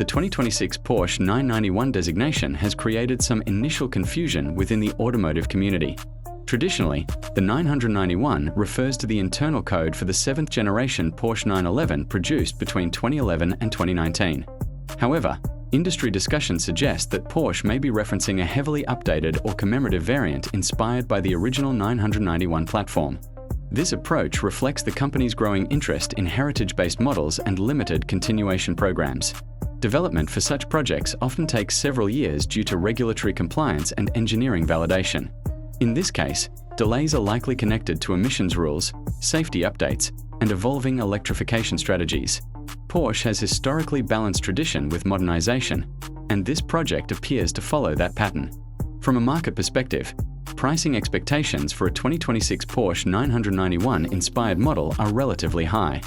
The 2026 Porsche 991 designation has created some initial confusion within the automotive community. Traditionally, the 991 refers to the internal code for the 7th generation Porsche 911 produced between 2011 and 2019. However, industry discussion suggests that Porsche may be referencing a heavily updated or commemorative variant inspired by the original 991 platform. This approach reflects the company's growing interest in heritage-based models and limited continuation programs. Development for such projects often takes several years due to regulatory compliance and engineering validation. In this case, delays are likely connected to emissions rules, safety updates, and evolving electrification strategies. Porsche has historically balanced tradition with modernization, and this project appears to follow that pattern. From a market perspective, pricing expectations for a 2026 Porsche 991 inspired model are relatively high.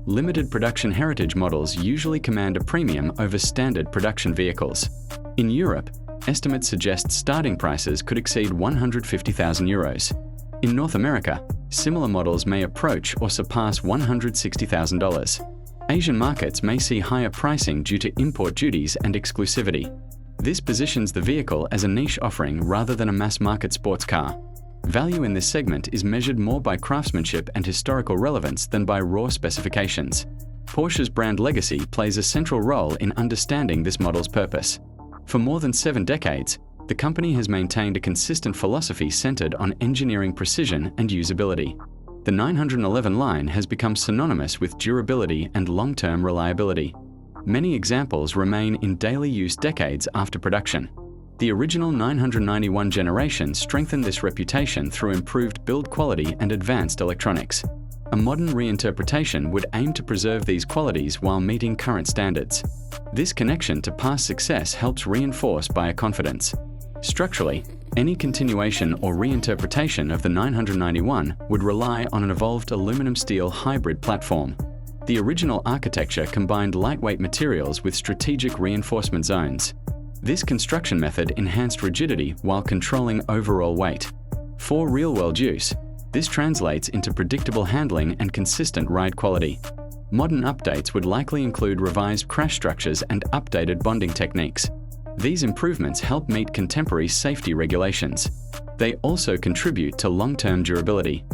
Limited production heritage models usually command a premium over standard production vehicles. In Europe, estimates suggest starting prices could exceed €150,000. In North America, similar models may approach or surpass $160,000. Asian markets may see higher pricing due to import duties and exclusivity. This positions the vehicle as a niche offering rather than a mass-market sports car. Value in this segment is measured more by craftsmanship and historical relevance than by raw specifications. Porsche's brand legacy plays a central role in understanding this model's purpose. For more than 7 decades, the company has maintained a consistent philosophy centered on engineering precision and usability. The 911 line has become synonymous with durability and long-term reliability. Many examples remain in daily use decades after production. The original 991 generation strengthened this reputation through improved build quality and advanced electronics. A modern reinterpretation would aim to preserve these qualities while meeting current standards. This connection to past success helps reinforce buyer confidence. Structurally, any continuation or reinterpretation of the 991 would rely on an evolved aluminum-steel hybrid platform. The original architecture combined lightweight materials with strategic reinforcement zones. This construction method enhanced rigidity while controlling overall weight. For real-world use, this translates into predictable handling and consistent ride quality. Modern updates would likely include revised crash structures and updated bonding techniques. These improvements help meet contemporary safety regulations. They also contribute to long-term durability.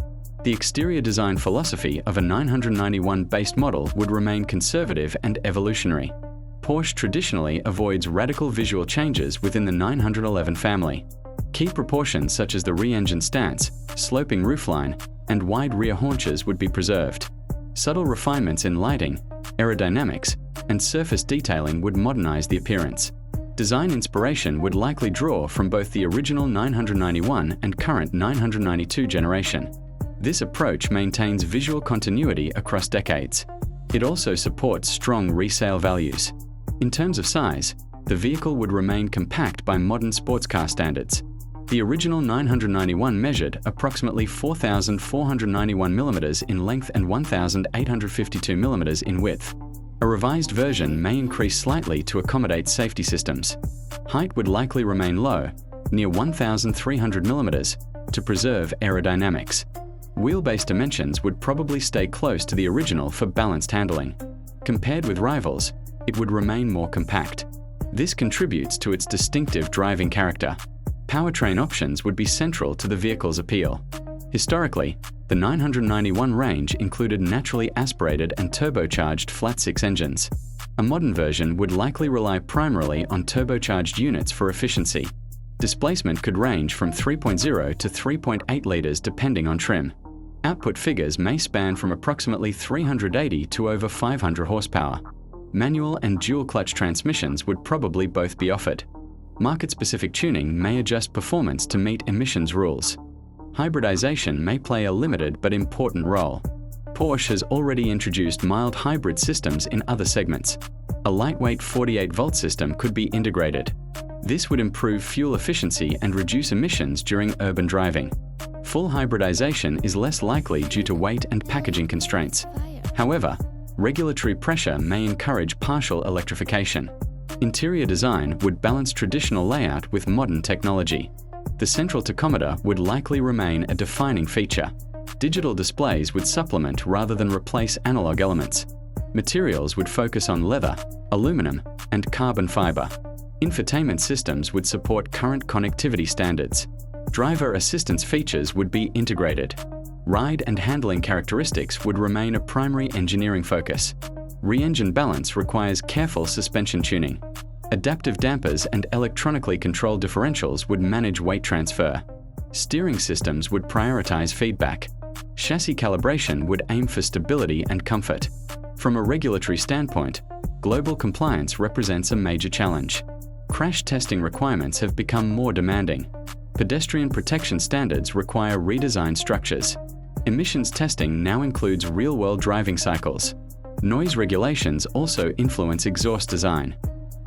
The exterior design philosophy of a 991-based model would remain conservative and evolutionary. Porsche traditionally avoids radical visual changes within the 911 family. Key proportions such as the re-engine stance, sloping roofline, and wide rear haunches would be preserved. Subtle refinements in lighting, aerodynamics, and surface detailing would modernize the appearance. Design inspiration would likely draw from both the original 991 and current 992 generation. This approach maintains visual continuity across decades. It also supports strong resale values. In terms of size, the vehicle would remain compact by modern sports car standards. The original 991 measured approximately 4,491 mm in length and 1,852 mm in width. A revised version may increase slightly to accommodate safety systems. Height would likely remain low, near 1,300 mm, to preserve aerodynamics. Wheelbase dimensions would probably stay close to the original for balanced handling. Compared with rivals, it would remain more compact. This contributes to its distinctive driving character. Powertrain options would be central to the vehicle's appeal. Historically, the 991 range included naturally aspirated and turbocharged flat-six engines. A modern version would likely rely primarily on turbocharged units for efficiency. Displacement could range from 3.0 to 3.8 litres depending on trim. Output figures may span from approximately 380 to over 500 horsepower. Manual and dual-clutch transmissions would probably both be offered. Market-specific tuning may adjust performance to meet emissions rules. Hybridization may play a limited but important role. Porsche has already introduced mild hybrid systems in other segments. A lightweight 48-volt system could be integrated. This would improve fuel efficiency and reduce emissions during urban driving. Full hybridization is less likely due to weight and packaging constraints. However, regulatory pressure may encourage partial electrification. Interior design would balance traditional layout with modern technology. The central tachometer would likely remain a defining feature. Digital displays would supplement rather than replace analog elements. Materials would focus on leather, aluminum, and carbon fiber. Infotainment systems would support current connectivity standards. Driver assistance features would be integrated. Ride and handling characteristics would remain a primary engineering focus. Re-engine balance requires careful suspension tuning. Adaptive dampers and electronically controlled differentials would manage weight transfer. Steering systems would prioritize feedback. Chassis calibration would aim for stability and comfort. From a regulatory standpoint, global compliance represents a major challenge. Crash testing requirements have become more demanding. Pedestrian protection standards require redesigned structures. Emissions testing now includes real-world driving cycles. Noise regulations also influence exhaust design.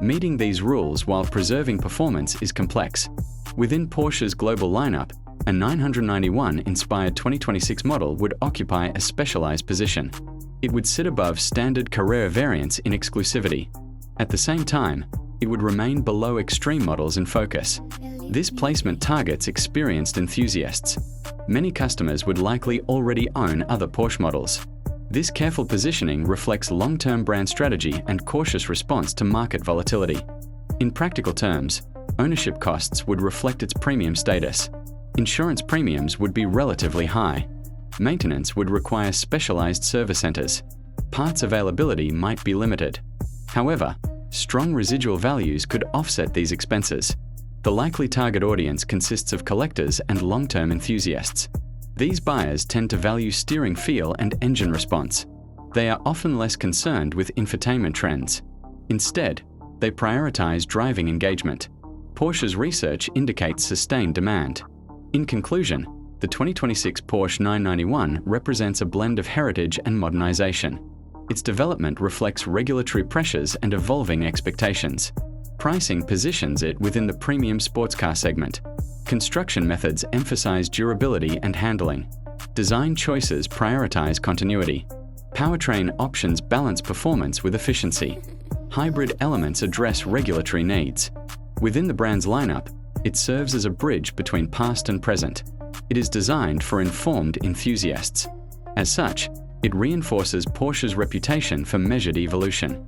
Meeting these rules while preserving performance is complex. Within Porsche's global lineup, a 991-inspired 2026 model would occupy a specialized position. It would sit above standard Carrera variants in exclusivity. At the same time, it would remain below extreme models in focus. This placement targets experienced enthusiasts. Many customers would likely already own other Porsche models. This careful positioning reflects long-term brand strategy and cautious response to market volatility. In practical terms, ownership costs would reflect its premium status. Insurance premiums would be relatively high. Maintenance would require specialized service centers. Parts availability might be limited. However, strong residual values could offset these expenses. The likely target audience consists of collectors and long-term enthusiasts. These buyers tend to value steering feel and engine response. They are often less concerned with infotainment trends. Instead, they prioritize driving engagement. Porsche's research indicates sustained demand. In conclusion, the 2026 Porsche 991 represents a blend of heritage and modernization. Its development reflects regulatory pressures and evolving expectations. Pricing positions it within the premium sports car segment. Construction methods emphasize durability and handling. Design choices prioritize continuity. Powertrain options balance performance with efficiency. Hybrid elements address regulatory needs. Within the brand's lineup, it serves as a bridge between past and present. It is designed for informed enthusiasts. As such, it reinforces Porsche's reputation for measured evolution.